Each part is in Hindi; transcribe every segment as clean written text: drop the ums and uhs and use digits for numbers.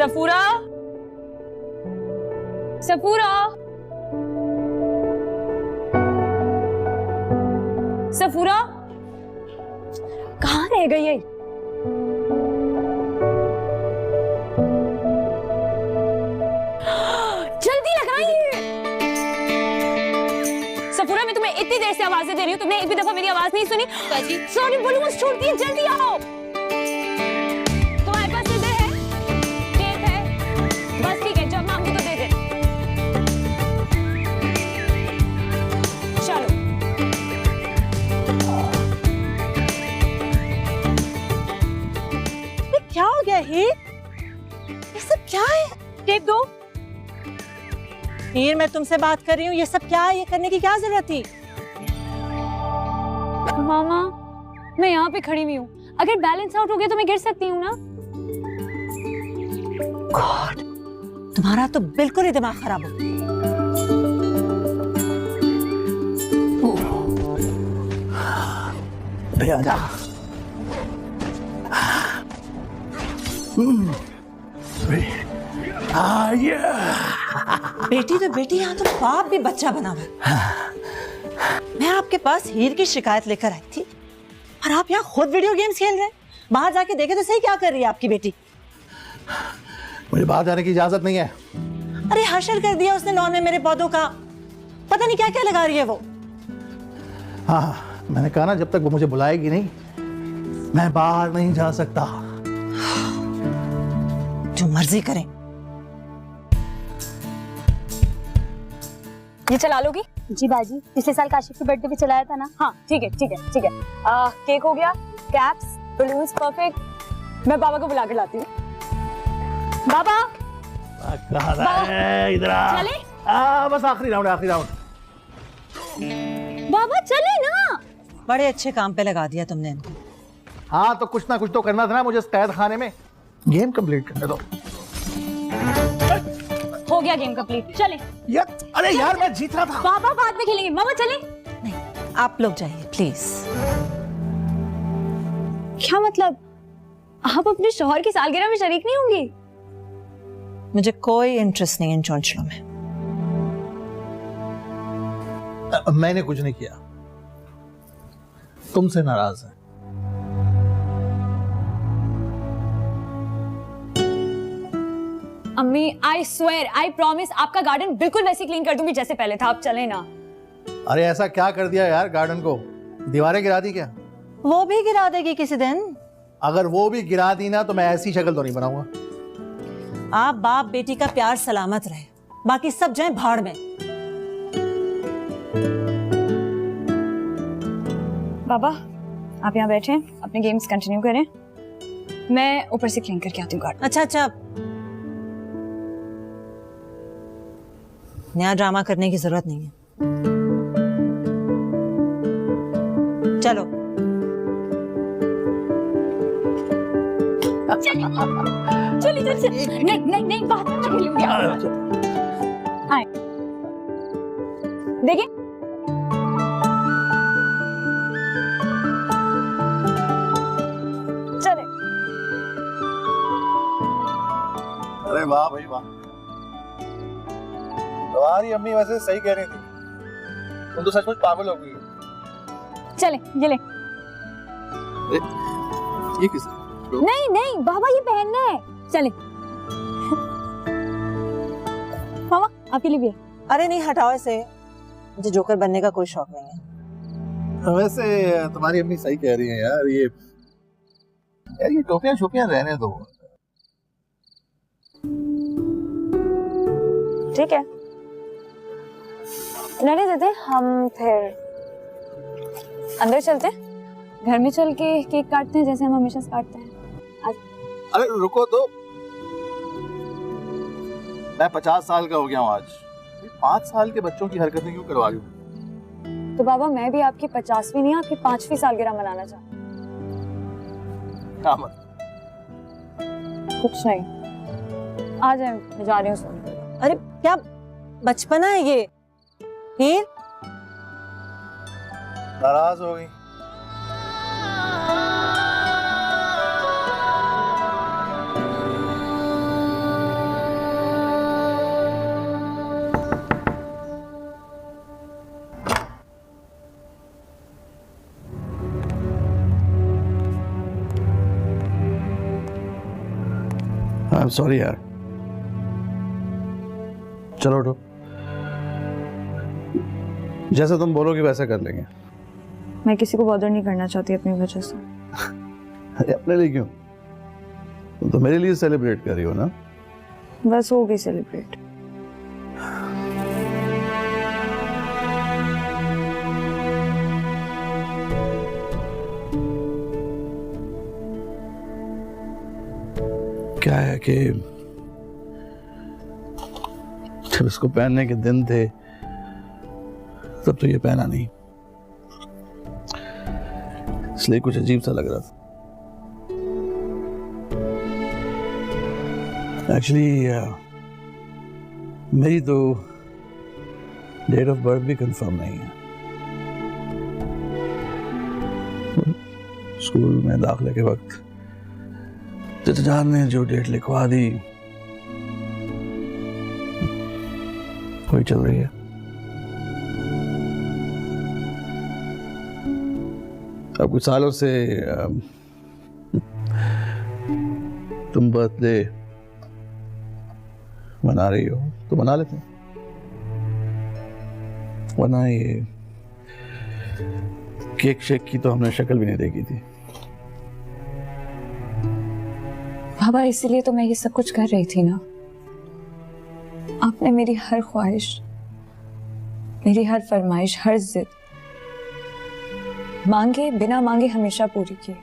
सफूरा, सफूरा, सफूरा, कहाँ रह गई है? जल्दी लगाइए। सफूरा, मैं तुम्हें इतनी देर से आवाजें दे रही हूँ, तुमने एक भी दफा मेरी आवाज नहीं सुनी? सॉरी, बोलूं मुझे छोड़ती है, जल्दी आओ। तुम्हारे पास इधर है, टेप है, बस ठीक है, जब मांगू तो दे दे। चलो। ये क्या हो गया हीर? ये सब क्या है? टेप दो। हीर, मैं तुमसे बात कर रही हूँ, ये सब क्या है? ये करने की क्या जरूरत थी? मामा, मैं यहाँ पे खड़ी हुई हूँ, अगर बैलेंस आउट हो गया तो मैं गिर सकती हूँ ना? गॉड, तुम्हारा तो बिल्कुल ही दिमाग खराब हो गया। बेटी तो बेटी, यहाँ तो बाप भी बच्चा बना हुआ है। मैं आपके पास हीर की शिकायत लेकर आई थी और आप यहाँ खुद वीडियो गेम्स खेल रहे हैं। बाहर जाके देखे तो सही, क्या कर रही है आपकी बेटी? मुझे बाहर जाने की इजाजत नहीं है। अरे हशर कर दिया उसने लॉन में मेरे पौधों का, पता नहीं क्या क्या लगा रही है वो। हाँ, मैंने कहा ना, जब तक वो मुझे बुलाएगी नहीं मैं बाहर नहीं जा सकता। जो मर्जी करें। ये चला लोगी? जी बाजी, पिछले साल काशिफ के बर्थडे पे चलाया था ना। हाँ ठीक है ठीक है ठीक है। केक हो गया, कैप्स, बलून्स, परफेक्ट। मैं बाबा को बुला के लाती हूँ। बाबा, इधर आ। चले? बस आखिरी राउंड, आखिरी राउंड। बाबा चले ना। बड़े अच्छे काम पे लगा दिया तुमने इनको। हाँ, तो कुछ ना कुछ तो करना था ना मुझे इस कैद खाने में। गेम कंप्लीट करने दो। हो गया गेम कंप्लीट, चले। यार, अरे यार, मैं जीत रहा था। बाबा बाद में खेलेंगे, मामा चले। नहीं, आप लोग जाइए प्लीज। क्या मतलब, आप अपने शौहर की सालगिरह में शरीक नहीं होंगी? मुझे कोई इंटरेस्ट नहीं इन चौंचलों में। मैंने कुछ नहीं किया, तुमसे नाराज है। अम्मी, आई स्वेयर, आई प्रॉमिस, आपका गार्डन बिल्कुल वैसे क्लीन कर दूंगी जैसे पहले था। आप चले ना। अरे ऐसा क्या कर दिया यार गार्डन को? दीवारें गिरा दी क्या? वो भी गिरा देगी किसी दिन। अगर वो भी गिरा दी ना तो मैं ऐसी शक्ल तो नहीं बनाऊंगा। आप बाप बेटी का प्यार सलामत रहे, बाकी सब जाए भाड़ में। बाबा, आप यहाँ बैठे, अपने गेम्स कंटिन्यू करें, मैं ऊपर से क्लीन करके आती हूँ गार्डन। अच्छा अच्छा, नया ड्रामा करने की जरूरत नहीं है। चलो। चलिए चलिए। नहीं नहीं नहीं, बाद में खेलूंगी। आए, देखिए। चले। अरे वाह भाई वाह, तुम्हारी अम्मी वैसे सही कह रही थी, तुम तो सचमुच पागल हो गई। चले, ये ले। ये किस? नहीं नहीं बाबा, ये पहनना है। चले। मामा, आपके लिए भी है। अरे नहीं, हटाओ इसे, मुझे जोकर बनने का कोई शौक नहीं है। वैसे तुम्हारी अम्मी सही कह रही है यार, ये टोपियां शोपियां रहने दो। ठीक है, रहने देते। हम फिर अंदर चलते हैं, घर में चल के केक काटते हैं जैसे हम हमेशा से काटते हैं। अरे रुको तो, मैं 50 साल का हो गया हूँ आज, 5 साल के बच्चों की हरकतें क्यों करवा रही हूँ? तो बाबा, मैं भी आपकी 50वीं नहीं, आपकी 5वीं सालगिरह मनाना चाहती हूँ। क्या मतलब? कुछ नहीं, आ जाए, मैं जा रही हूँ सोने। अरे क्या बचपना है ये? हीर, नाराज हो गई? I'm sorry यार। चलो उठो, जैसा तुम बोलोगे वैसा कर लेंगे। मैं किसी को बॉदर नहीं करना चाहती अपनी वजह से। अरे अपने लिए क्यों, तुम तो मेरे लिए सेलिब्रेट कर रही हो ना। बस हो गई सेलिब्रेट। क्या है कि जब इसको पहनने के दिन थे तब तो ये पहना नहीं, इसलिए कुछ अजीब सा लग रहा था। एक्चुअली मेरी तो डेट ऑफ बर्थ भी कंफर्म नहीं है। स्कूल में दाखिले के वक्त चाचा ने जो डेट लिखवा दी वही चल रही है। अब कुछ सालों से तुम बर्थडे मना रही हो तो मना लेते हैं, वरना ये केक शेक की तो हमने शक्ल भी नहीं देखी थी। बाबा इसीलिए तो मैं ये सब कुछ कर रही थी ना। आपने मेरी हर ख्वाहिश, मेरी हर फरमाइश, हर जिद मांगे बिना मांगे हमेशा पूरी की है।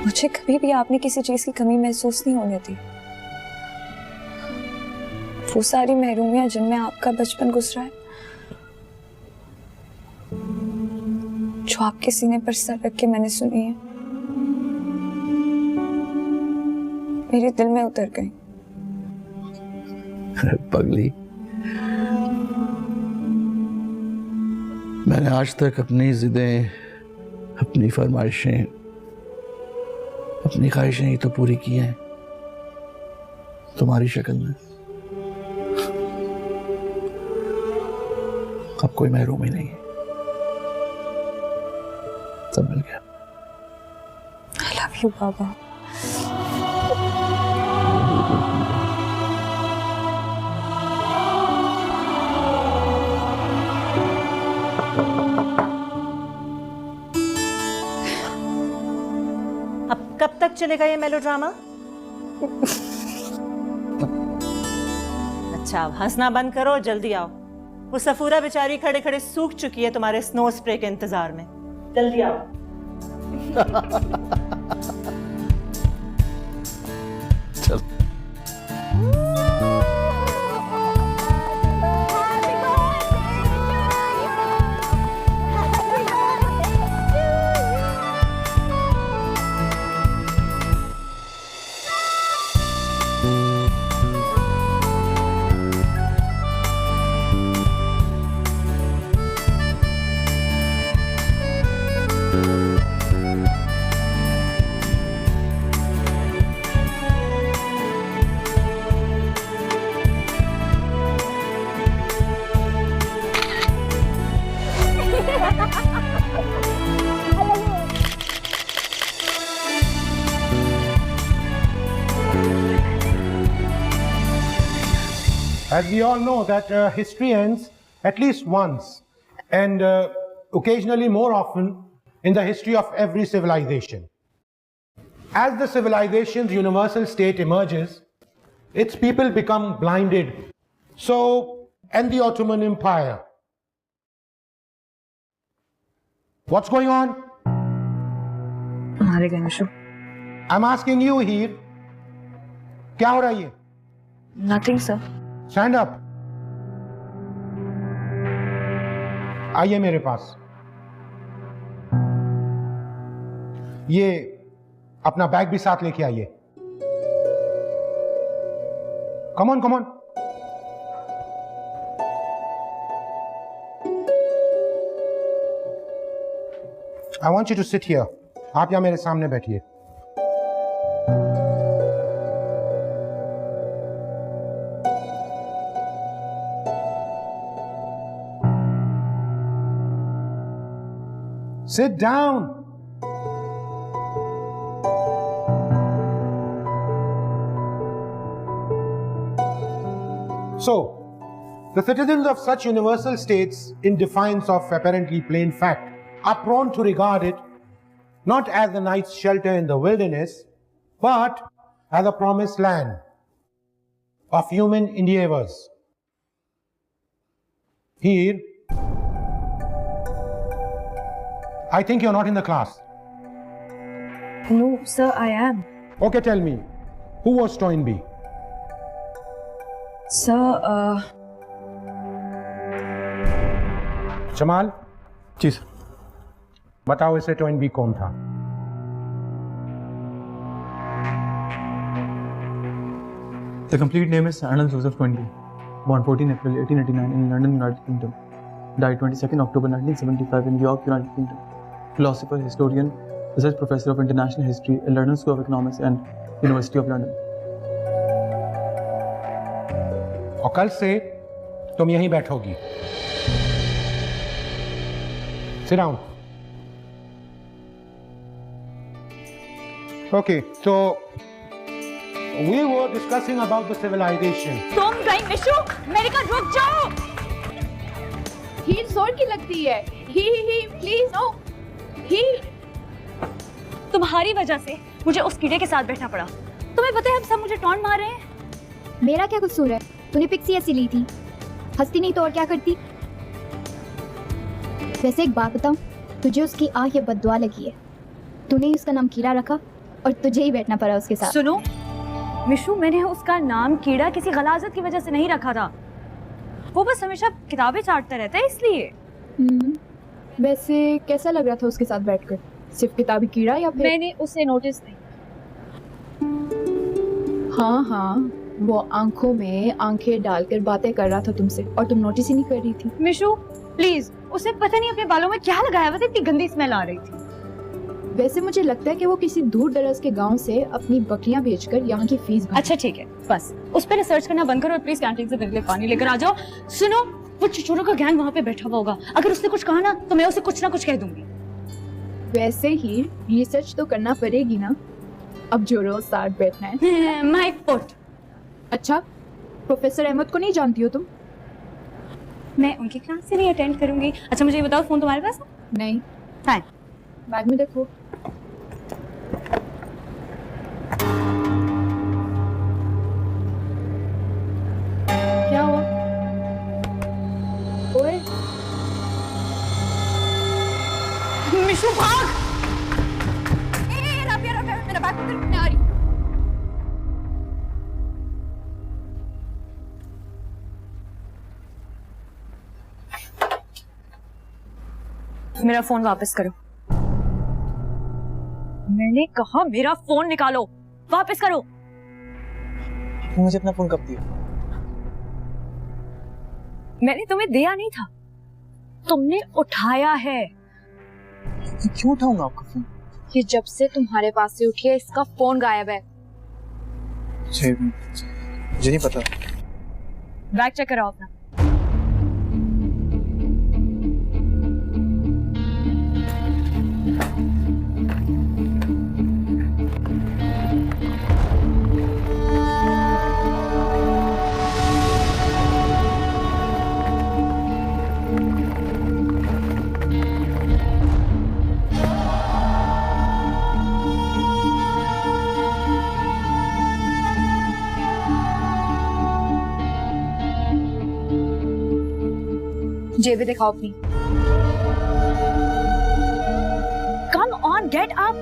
मुझे कभी भी आपने किसी चीज की कमी महसूस नहीं होने दी। वो सारी महरूमियां जिनमें आपका बचपन गुजरा है, जो आपके सीने पर सर रख के मैंने सुनी है, मेरे दिल में उतर गई। पगली, मैंने आज तक अपनी जिदें, अपनी फरमाइशें, अपनी ख्वाहिशें ही तो पूरी की हैं तुम्हारी शक्ल में। अब कोई महरूम ही नहीं है, सब मिल गया। I love you, बाबा। अब कब तक चलेगा ये मेलोड्रामा? अच्छा अब हंसना बंद करो, जल्दी आओ। वो सफूरा बेचारी खड़े खड़े सूख चुकी है तुम्हारे स्नो स्प्रे के इंतजार में। जल्दी आओ। चल। As we all know that history ends at least once and occasionally more often in the history of every civilization. As the civilization's universal state emerges, its people become blinded. So, and the Ottoman Empire. What's going on? हमारे गणेशो। I'm asking you here. क्या हो रहा है ये? Nothing, sir. Stand up. आइए मेरे पास। ये अपना बैग भी साथ लेके आइए। Come on, come on. I want you to sit here. आप यहाँ मेरे सामने बैठिए। Sit down. So, the citizens of such universal states, in defiance of apparently plain fact, are prone to regard it not as a night's shelter in the wilderness, but as a promised land of human endeavors. Here, I think you're not in the class. No, sir, I am. Okay, tell me, who was Toynbee? Sir, Jamal, जी सर। बताओ इसे टॉइनबी कौन था? The complete name is Arnold Joseph Toynbee. Born 14 April 1889 in London, United Kingdom. Died 22nd October 1975 in York, United Kingdom. Philosopher, historian, research professor of international history at London School of Economics and University of London. और कल से तुम यहीं बैठोगी. Sit down. Okay, so we were discussing about the civilization. तुम कहीं मिशू, मेरे का रुक जाओ। हील जोर की लगती है। ही प्लीज नो। ही तुम्हारी वजह से मुझे उस कीड़े के साथ बैठना पड़ा। तुम्हें पता है अब सब मुझे टॉन्ट मार रहे हैं। मेरा क्या कसूर है? तूने पिक्सी ऐसी ली थी, हंसती नहीं तो और क्या करती? वैसे एक बात बताऊं, तुझे उसकी आह या बद्दुआ लगी है। तूने ही उसका नाम कीड़ा रखा और तुझे ही बैठना पड़ा उसके साथ। सुनो मिशू, मैंने उसका नाम कीड़ा किसी गलाजत की वजह से नहीं रखा था। वो बस हमेशा किताबें चाटता रहता है इसलिए। वैसे कैसा लग रहा था उसके साथ बैठकर? सिर्फ किताबी कीड़ा या फिर? मैंने उसे नोटिस नहीं। हाँ, वो आंखों में आंखें डालकर बातें कर रहा था तुमसे और तुम नोटिस ही नहीं कर रही थी। मिशू प्लीज, उसे पता नहीं अपने बालों में क्या लगाया हुआ था, इतनी गंदी स्मेल आ रही थी। वैसे मुझे लगता है कि वो किसी दूर दराज के गांव से अपनी बकरियां बेचकर यहाँ की फीस भर। अच्छा ठीक है, बस उस पर रिसर्च करना बंद करो और प्लीज कैंटीन से मेरे लिए पानी लेकर आ जाओ। सुनो, वो चुचुरों का गैंग वहाँ पे बैठा हुआ होगा। अगर उसने कुछ कहा ना तो मैं उसे कुछ ना कुछ कह दूंगी। वैसे ही रिसर्च तो करना पड़ेगी ना, अब जो रोज साथ बैठना है। My foot. अच्छा, प्रोफेसर अहमद को नहीं जानती हो तुम? मैं उनकी क्लास से नहीं अटेंड करूंगी। अच्छा मुझे ये बताओ, फोन तुम्हारे पास है? नहीं। फाइन, बैग में देखो। क्या हुआ? ओए, मिशू भाग। मेरा बैग पकड़ आ रही। मेरा फोन वापस करो। मैंने कहा मेरा फोन निकालो, वापस करो। मुझे अपना फोन कब दिया? मैंने तुम्हें दिया नहीं था, तुमने उठाया है। क्यों उठाऊंगा आपका फोन? ये जब से तुम्हारे पास से उठी है इसका फोन गायब है। मुझे नहीं पता। बैग चेक कराओ अपना। जेबें दिखाओ अपनी। Come on, get up.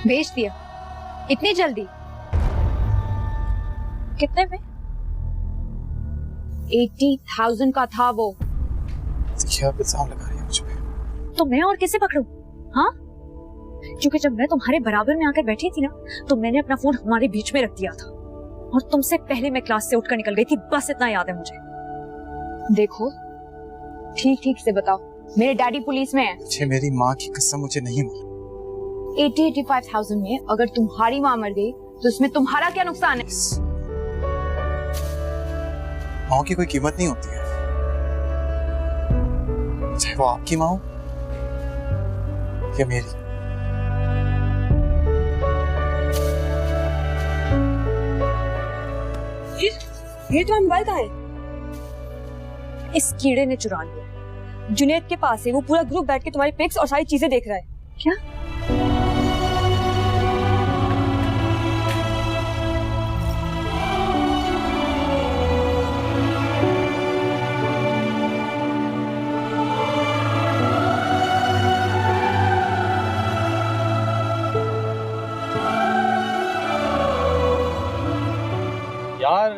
भेज दिया इतनी जल्दी? कितने में? 80,000 का था वो। क्या इल्जाम लगा रही है मुझ पे? तो मैं और किसे पकड़ूं? हाँ, क्योंकि जब मैं तुम्हारे बराबर में आकर बैठी थी ना तो मैंने अपना फोन हमारे बीच में रख दिया था और तुमसे पहले मैं क्लास से उठकर निकल गई थी, बस इतना याद है मुझे। देखो, ठीक ठीक से बताओ, मेरे डैडी पुलिस में है। मुझे मेरी माँ की कसम मुझे नहीं मालूम। 80-85,000 में अगर तुम्हारी माँ मर गई तो उसमें तुम्हारा क्या नुकसान है? माँ की कोई कीमत नहीं होती है, चाहे वो आपकी माँ हो या मेरी। ये तो मोबाइल का है। इस कीड़े ने चुरा लिया। जुनैद के पास है, वो पूरा ग्रुप बैठ के तुम्हारी पिक्स और सारी चीजें देख रहा है। क्या? यार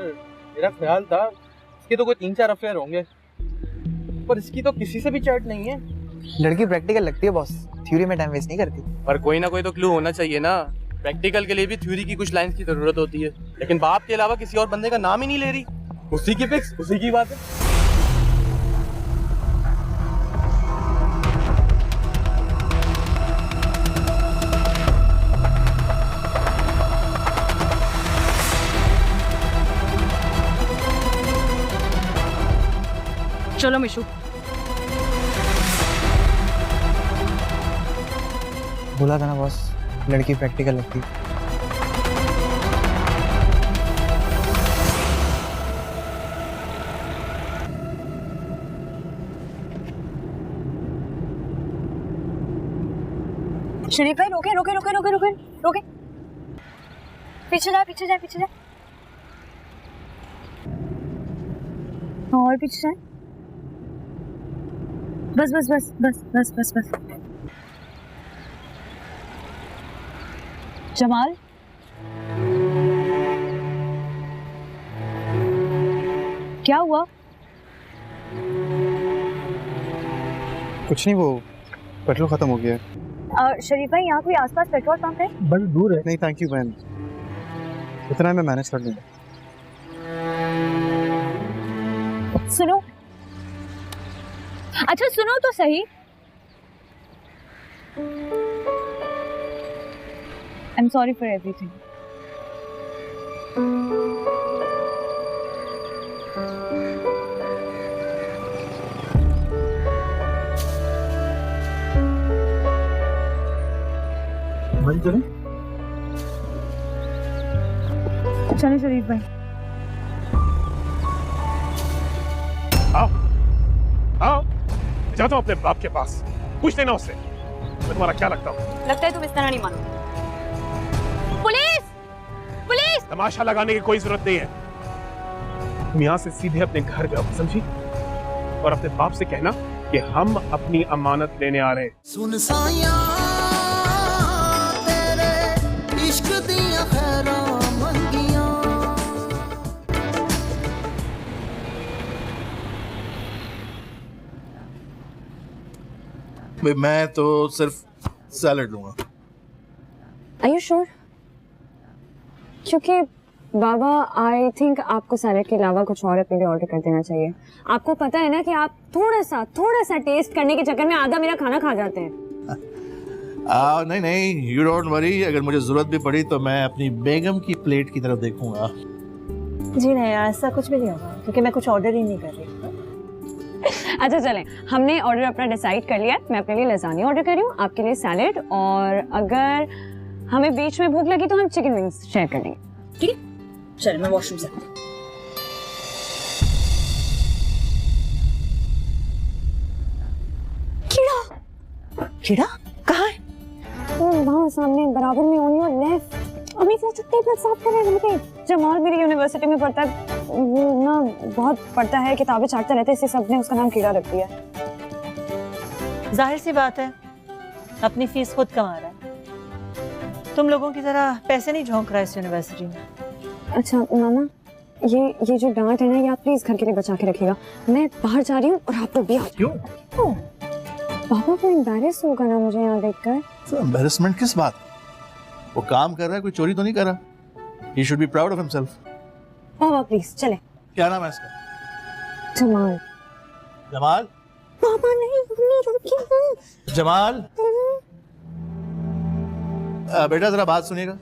मेरा ख्याल था इसके तो कोई 3-4 अफेयर होंगे, पर इसकी तो किसी से भी चैट नहीं है। लड़की प्रैक्टिकल लगती है बॉस, थ्योरी में टाइम वेस्ट नहीं करती। पर कोई ना कोई तो क्लू होना चाहिए ना। प्रैक्टिकल के लिए भी थ्योरी की कुछ लाइंस की जरूरत होती है, लेकिन बाप के अलावा किसी और बंदे का नाम ही नहीं ले रही। उसी की पिक्स, उसी की बात है। चलो मिशु। बोला था ना बॉस, लड़की प्रैक्टिकल लगती। शरीफ भाई रोके रोके रोके रोके रोके रोके, पीछे जाए पीछे जाए पीछे जाए, और पीछे जाए। बस बस बस बस बस बस बस। जमाल, क्या हुआ? कुछ नहीं, वो पेट्रोल खत्म हो गया है। शरीफ भाई, यहाँ कोई आसपास पेट्रोल पंप है? बड़ी दूर है। नहीं थैंक यू बहन, इतना मैं मैनेज कर लूंगा। सुनो, अच्छा सुनो तो सही। I'm sorry for everything. चलो शरीफ भाई। आओ, जाता हूँ अपने बाप के पास, पूछ लेना उससे मैं तुम्हारा क्या लगता हूँ। लगता है तुम इस तरह नहीं मानो। पुलिस! पुलिस! तमाशा लगाने की कोई जरूरत नहीं है। तुम यहाँ से सीधे अपने घर जाओ, समझी? और अपने बाप से कहना कि हम अपनी अमानत लेने आ रहे हैं। सुन साया तेरे इश्क दिया खैरा मंगिया। मैं तो सिर्फ सैलेड लूंगा। Are you sure? क्योंकि बाबा आई थिंक आपको सैलेड के अलावा कुछ और अपने लिए ऑर्डर कर देना चाहिए। आपको पता है ना कि आप थोड़ा सा टेस्ट करने के चक्कर में आधा मेरा खाना खा जाते हैं। नहीं नहीं, यू डोंट वरी, अगर मुझे जरूरत भी पड़ी तो मैं अपनी बेगम की प्लेट की तरफ देखूंगा। जी नहीं, ऐसा कुछ भी नहीं होगा क्योंकि मैं कुछ ऑर्डर ही नहीं कर रही। अच्छा चलें, हमने ऑर्डर अपना डिसाइड कर लिया। मैं अपने लिए लसानी ऑर्डर कर रही हूँ, आपके लिए सैलेड, और अगर हमें बीच में भूख लगी तो हम चिकन विंग्स शेयर कर लेंगे। ठीक है? चलिए मैं वॉशरूम से। कीड़ा कहाँ है? वहाँ सामने बराबर में ऑन योर लेफ्ट। अभी वो जो टेबल साफ कर रहे हैं। जमाल मेरी यूनिवर्सिटी में पढ़ता है, वो ना बहुत पढ़ता है, किताबें छाटता रहता है, इससे सबने उसका नाम कीड़ा रख दिया। जाहिर सी बात है, अपनी फीस खुद कमा रहा है, तुम लोगों की तरह पैसे नहीं झोंक रहा है इस यूनिवर्सिटी में। अच्छा मामा, ये जो डांट है ना, ये आप प्लीज घर के लिए बचा के रखिएगा। मैं बाहर जा रही हूँ और आप लोग भी आ जाओ। क्यों? पापा को एम्बैरेस होगा ना मुझे यहाँ देखकर। तो एम्बैरेसमेंट किस बात? वो काम कर रहा है, कोई चोरी तो नहीं कर रहा। He should be proud of himself. पापा प्लीज चले। क्या नाम है इसका? जमाल। जमाल, पापा नहीं, मम्मी रुकिए। जमाल, बेटा जरा बात सुनिएगा।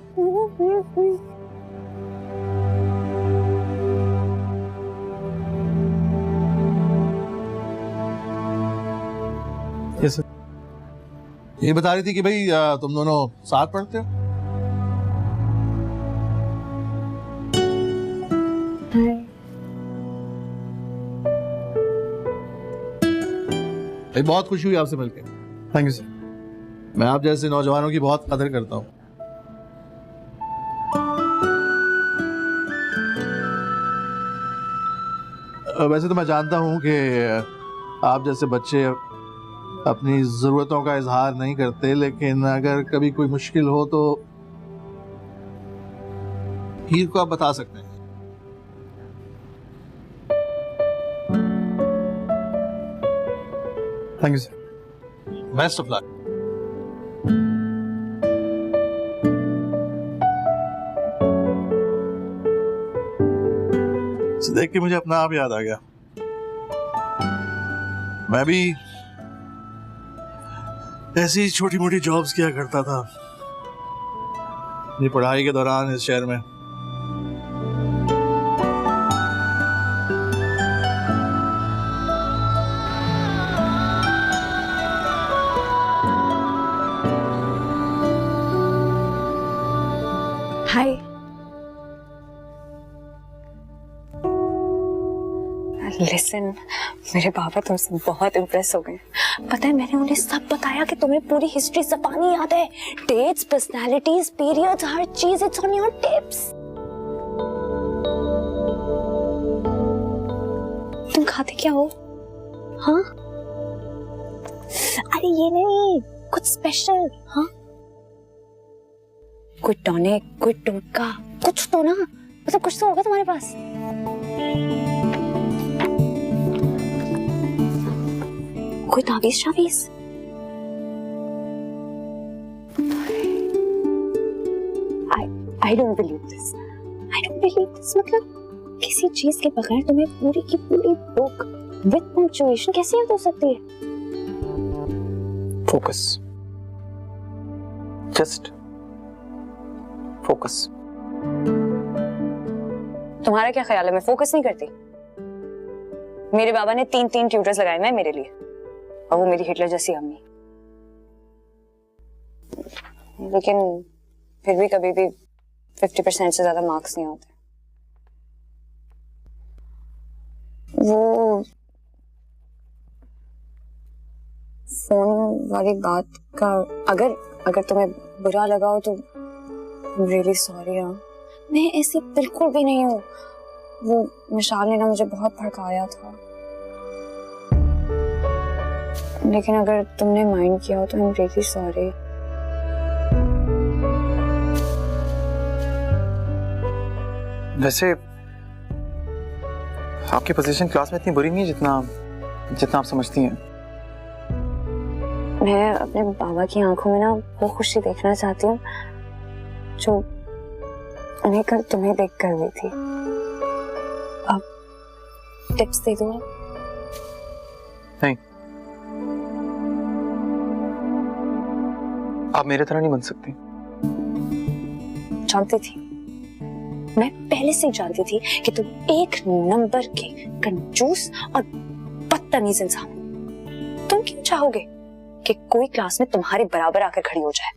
Yes sir. ये बता रही थी कि भाई तुम दोनों साथ पढ़ते हो। भाई बहुत खुशी हुई आपसे मिलकर। Thank you sir. मैं आप जैसे नौजवानों की बहुत कदर करता हूँ। वैसे तो मैं जानता हूँ कि आप जैसे बच्चे अपनी जरूरतों का इजहार नहीं करते, लेकिन अगर कभी कोई मुश्किल हो तो हीर को आप बता सकते हैं। Thank you sir. Best of luck. देख के मुझे अपना आप याद आ गया। मैं भी ऐसी छोटी मोटी जॉब्स किया करता था ये पढ़ाई के दौरान इस शहर में। हाय। लिसन, मेरे पापा तुमसे बहुत इम्प्रेस हो गए। पता है मैंने उन्हें सब बताया कि तुम्हें पूरी हिस्ट्री ज़बानी याद है, डेट्स, पर्सनालिटीज, पीरियड्स, हर चीज इट्स ऑन योर टिप्स। तुम खाते क्या हो? हाँ? अरे ये नहीं, कुछ स्पेशल। हाँ? कोई टॉनिक, कोई टोटका, कुछ तो ना, मतलब कुछ तो होगा तुम्हारे पास। कोई ताबीज शाबीज? I don't believe this. I don't believe this. मतलब किसी चीज के बगैर तुम्हें पूरी की पूरी बुक विद पंक्चुएशन कैसे याद हो सकती है? Focus, just focus. तुम्हारा क्या ख्याल है मैं फोकस नहीं करती? मेरे बाबा ने 3 ट्यूटर्स लगाए हैं मेरे लिए, और वो मेरी हिटलर जैसी अम्मी। लेकिन फिर भी कभी भी 50% से ज्यादा मार्क्स नहीं आते। वो फोन वाली बात का अगर तुम्हें बुरा लगा हो तो रियली सॉरी। मैं ऐसी बिल्कुल भी नहीं हूँ। वो मिशाल ने ना मुझे बहुत भड़काया था, लेकिन अगर तुमने माइंड किया हो तो आई एम रियली सॉरी। वैसे आपकी पोजीशन क्लास में इतनी बुरी नहीं है जितना आप समझती हैं। मैं अपने बाबा की आंखों में ना वो खुशी देखना चाहती हूँ जो उन्हें कल तुम्हें देख कर हुई थी। अब टिप्स दे दो। नहीं, आप मेरे तरह नहीं बन सकती। जानती थी, मैं पहले से जानती थी कि तुम एक नंबर के कंजूस और बदतमीज इंसान हो। तुम क्यों चाहोगे कि कोई क्लास में तुम्हारे बराबर आकर खड़ी हो जाए?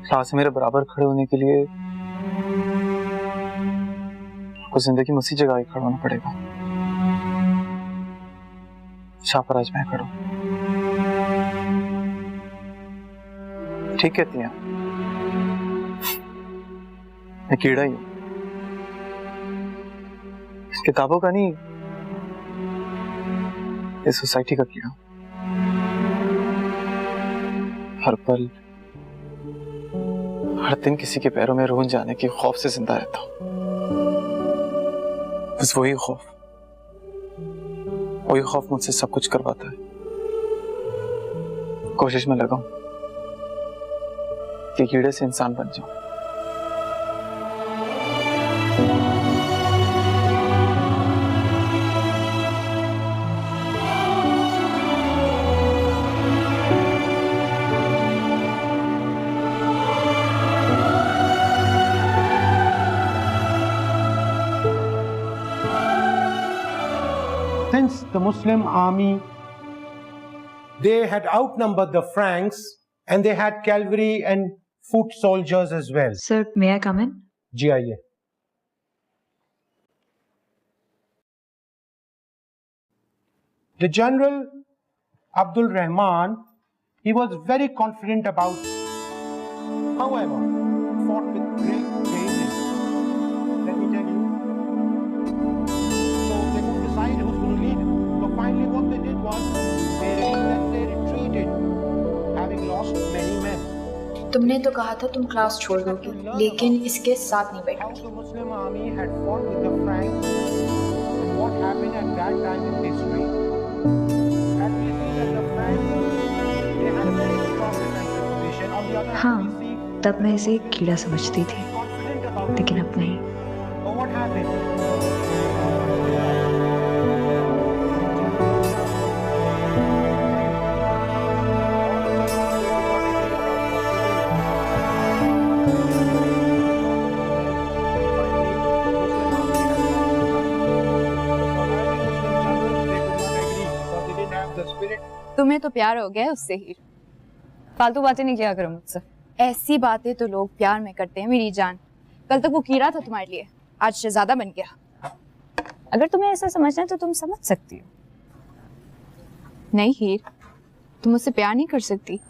क्लास में मेरे बराबर खड़े होने के लिए आपको जिंदगी में उसी जगह ही खड़ा होना पड़ेगा जहां पर आज मैं खड़ा हूं। ठीक कहती हैं, मैं कीड़ा ही हूं, किताबों का नहीं, इस सोसाइटी का कीड़ा। हर पल हर दिन किसी के पैरों में रोन जाने के खौफ से जिंदा रहता हूं। बस वही खौफ मुझसे सब कुछ करवाता है। कोशिश में लगा हूं कि कीड़े से इंसान बन जाऊं। the Muslim army, they had outnumbered the Franks and they had cavalry and foot soldiers as well. Sir, may I come in? जी आइए. The general Abdul Rahman, he was very confident about, however, fought with great bravery. Let me tell you. So they could decide who's going to lead. So finally what they did was, they retreated, having lost many men. तुमने तो कहा था तुम क्लास छोड़ दोगे, लेकिन इसके साथ नहीं बैठोगे. How the Muslim army had fought with the Franks and what happened at that time in history. And we see that the Franks, they had a very strong defensive position. On the other हाँ, hand, we see तब मैं इसे एक कीड़ा समझती थी, confident about लेकिन अब नहीं. But what happened? तुम्हें तो प्यार हो गया है उससे हीर। फालतू बातें नहीं किया करो मुझसे। ऐसी बातें तो लोग प्यार में करते हैं मेरी जान। कल तक वो कीड़ा था तुम्हारे लिए, आज शहजादा बन गया। अगर तुम्हें ऐसा समझना है तो तुम समझ सकती हो। नहीं हीर, तुम उससे प्यार नहीं कर सकती।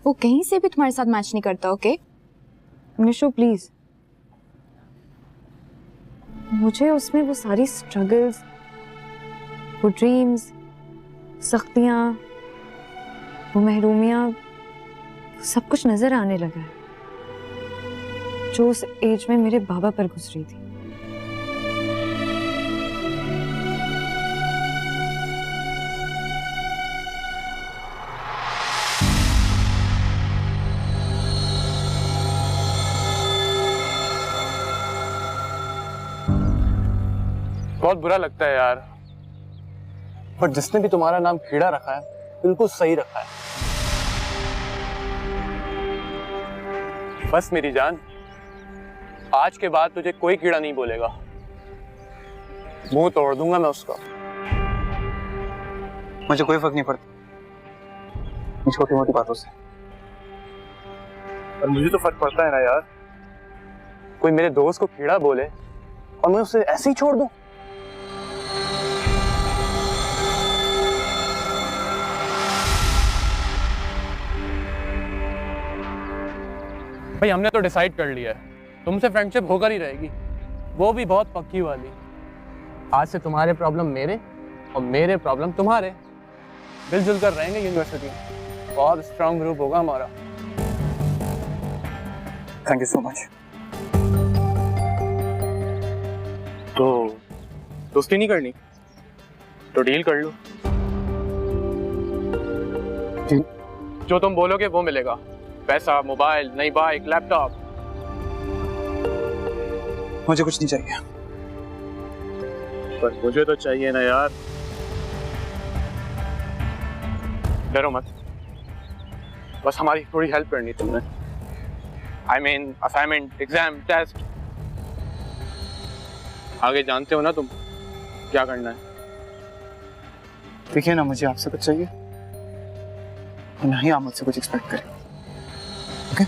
वो कहीं से भी तुम्हारे साथ मैच नहीं करता। ओके निशु प्लीज, मुझे उसमें वो सारी स्ट्रगल्स, वो ड्रीम्स, सख्तियां, वो महरूमियां, सब कुछ नजर आने लगा है जो उस एज में मेरे बाबा पर गुजरी थी। बहुत बुरा लगता है यार, पर जिसने भी तुम्हारा नाम कीड़ा रखा है बिल्कुल सही रखा है। बस मेरी जान, आज के बाद तुझे कोई कीड़ा नहीं बोलेगा, मुंह तोड़ दूंगा मैं उसका। मुझे कोई फर्क नहीं पड़ता छोटी मोटी बातों से, पर मुझे तो फर्क पड़ता है ना यार। कोई मेरे दोस्त को कीड़ा बोले और मैं उसे ऐसे ही छोड़ दूं। भाई हमने तो डिसाइड कर लिया है, तुमसे फ्रेंडशिप होकर ही रहेगी, वो भी बहुत पक्की वाली। आज से तुम्हारे प्रॉब्लम मेरे और मेरे प्रॉब्लम तुम्हारे, मिलजुल कर रहेंगे यूनिवर्सिटी में। बहुत स्ट्रांग ग्रुप होगा हमारा। Thank you so much. तो दोस्ती नहीं करनी तो डील कर लो। जो तुम बोलोगे वो मिलेगा, पैसा, मोबाइल, नई बाइक, लैपटॉप। मुझे कुछ नहीं चाहिए। पर मुझे तो चाहिए ना यार। डरो मत, बस हमारी थोड़ी हेल्प करनी तुमने। I mean assignment, exam, test. आगे जानते हो ना तुम क्या करना है। देखिए ना, मुझे आपसे कुछ चाहिए और ना ही आप मुझसे कुछ एक्सपेक्ट करें। ओके?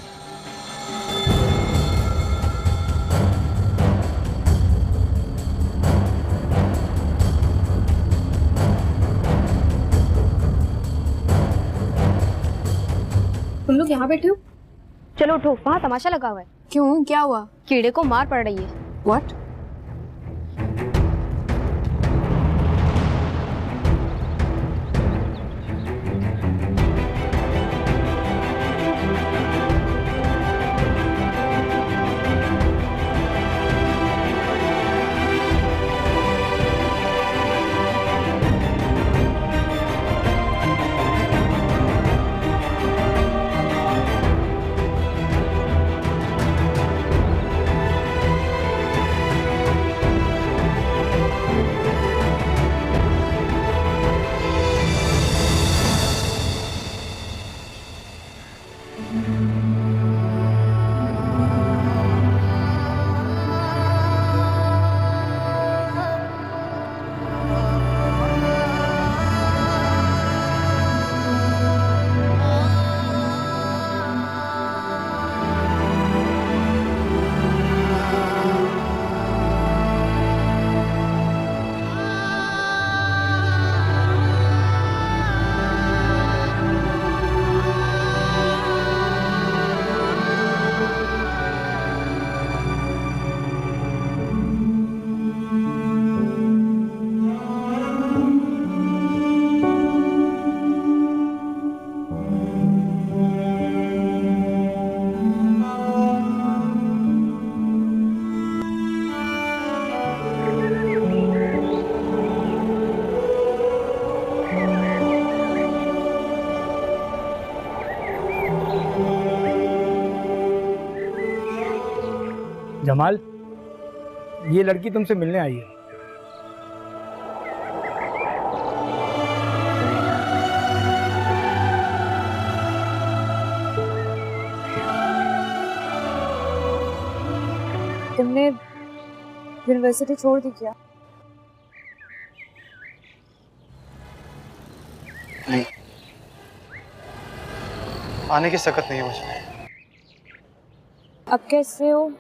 तुम लोग यहाँ बैठे हो? चलो उठो, वहाँ तमाशा लगा हुआ है। क्यों, क्या हुआ? कीड़े को मार पड़ रही है। व्हाट? जमाल, ये लड़की तुमसे मिलने आई है। तुमने यूनिवर्सिटी छोड़ दी क्या? नहीं, आने की सकत नहीं है मुझे। अब कैसे हो?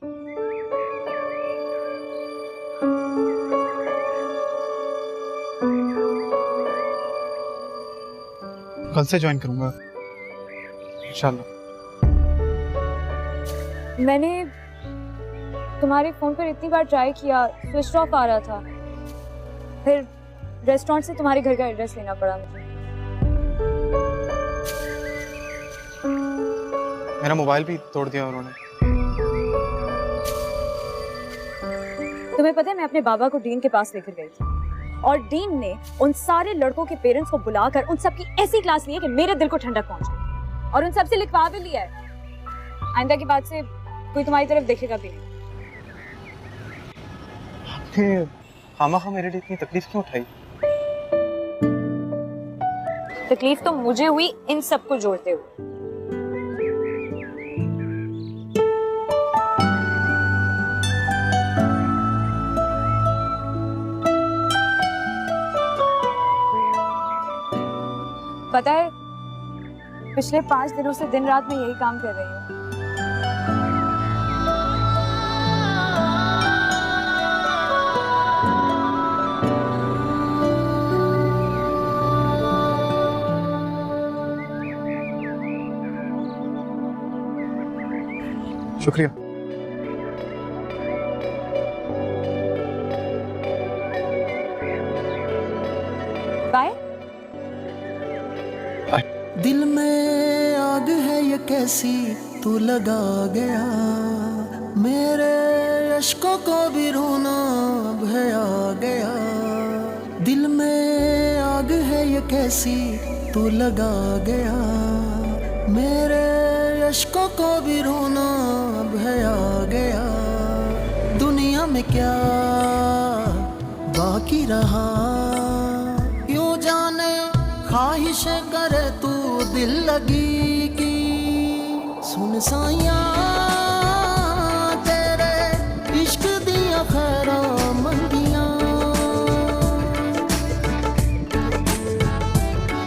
कल से ज्वाइन करूंगा इंशाल्लाह। मैंने तुम्हारे फोन पर इतनी बार ट्राई किया, स्विच ऑफ आ रहा था। फिर रेस्टोरेंट से तुम्हारे घर का एड्रेस लेना पड़ा मुझे। मेरा मोबाइल भी तोड़ दिया उन्होंने। तुम्हें पता है मैं अपने बाबा को डीन के पास लेकर गई थी और डीन ने उन सारे लड़कों के पेरेंट्स को बुलाकर उन सबकी ऐसी क्लास ली है कि मेरे दिल को ठंडक पहुंच गई और उन सबसे लिखवा भी लिया है। आइंदा के बाद से कोई तुम्हारी तरफ देखेगा भी नहीं। आपने खामखा मेरे लिए इतनी तकलीफ क्यों उठाई? तकलीफ तो मुझे हुई इन सबको जोड़ते हुए। पता है पिछले 5 दिनों से दिन रात में यही काम कर रही हूँ। शुक्रिया। बाय। दिल में आग है ये कैसी तू लगा गया, मेरे अश्कों को भी रोना भया गया। दिल में आग है ये कैसी तू लगा गया, मेरे अश्कों को भी रोना भया गया। दुनिया में क्या बाकी रहा, क्यों जाने ख्वाहिशें करे तू दिल लगी की। सुन साइया तेरे इश्क दिया खैरा मंगिया,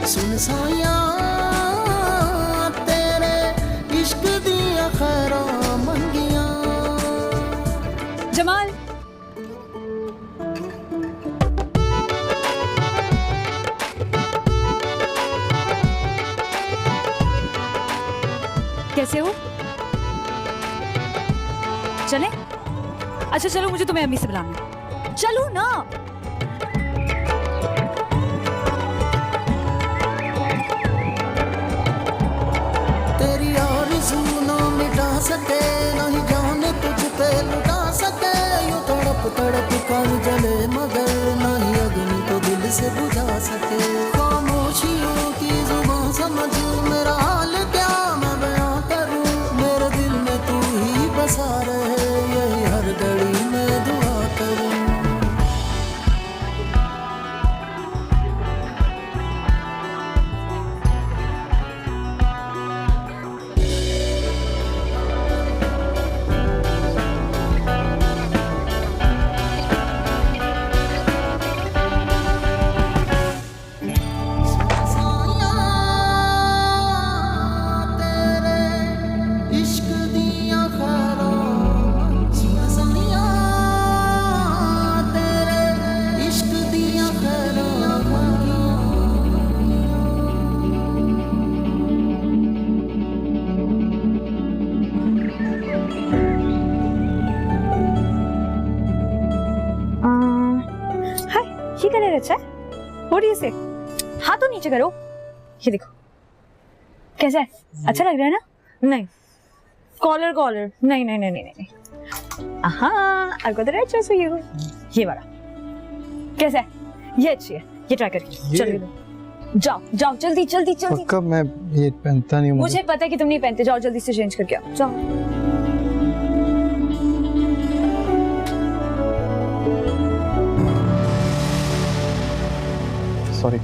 सुन साइया तेरे इश्क दिया खैरा मंगिया। जमाल, कैसे हो? चले? अच्छा चलो, मुझे तुम्हें अम्मी से बुलाना। चलो ना। तेरी आरज़ू ना मिटा सके, नहीं जाने तुझ पे लुटा सके। यूं तड़प तड़प कर जले मगर नहीं अग्नि तो दिल से बुझा सके। खामोशियों की जुबान समझ मेरा हाल क्या मैं बयां करूं। मेरे दिल में तू ही बसा रहे, यही हर घड़ी में दुआ करूं। ये कलर अच्छा है। What do you say? हाथ तो नीचे करो। ये देखो कैसा है, अच्छा लग रहा है ना? नहीं, कॉलर कॉलर नहीं नहीं नहीं नहीं नहीं। हाँ, I've got the right choice for you। ये वाला कैसा है? ये अच्छी है, ये ट्राई करके चलो। जाओ जाओ जल्दी जल्दी जल्दी। कब मैं ये पहनता नहीं हूँ। मुझे पता है कि तुम नहीं पहनते, जाओ जल्दी से चेंज करके आओ, जाओ। सॉरी।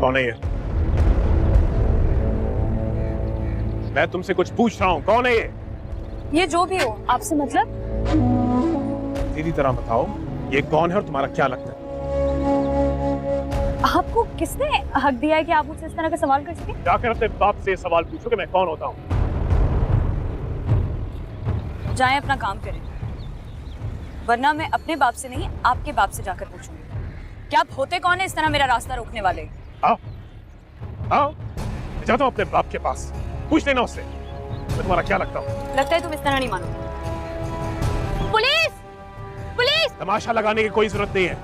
कौन है ये? मैं तुमसे कुछ पूछ रहा हूँ, कौन है ये? ये जो भी हो, आपसे मतलब? सीधी तरह बताओ, ये कौन है और तुम्हारा क्या लगता है? आपको किसने हक दिया है कि आप मुझसे इस तरह का सवाल कर सकें? जाकर अपने बाप से सवाल पूछो कि मैं कौन होता हूँ। जाएं अपना काम करें, वरना मैं अपने बाप से नहीं आपके बाप से जाकर पूछूंगी कि आप होते कौन है इस तरह मेरा रास्ता रोकने वाले। आओ आओ, जाता हूँ अपने बाप के पास, पूछ लेना उससे मैं तुम्हारा क्या लगता हूँ। लगता है तुम इस तरह नहीं मानो। पुलिस! पुलिस! तमाशा लगाने की कोई जरूरत नहीं है।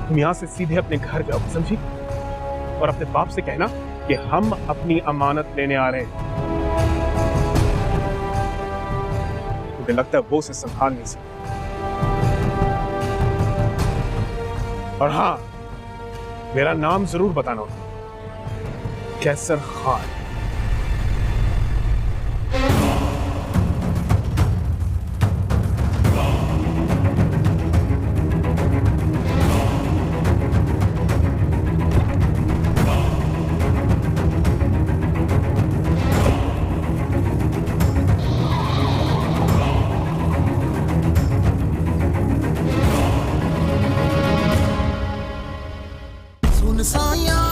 तुम यहाँ से सीधे अपने घर जाओ, समझी? और अपने बाप से कहना कि हम अपनी अमानत लेने आ रहे हैं। मुझे लगता है वो उसे संभाल नहीं सकता। और हाँ, मेरा नाम जरूर बताना, कैसर खान। सुन साया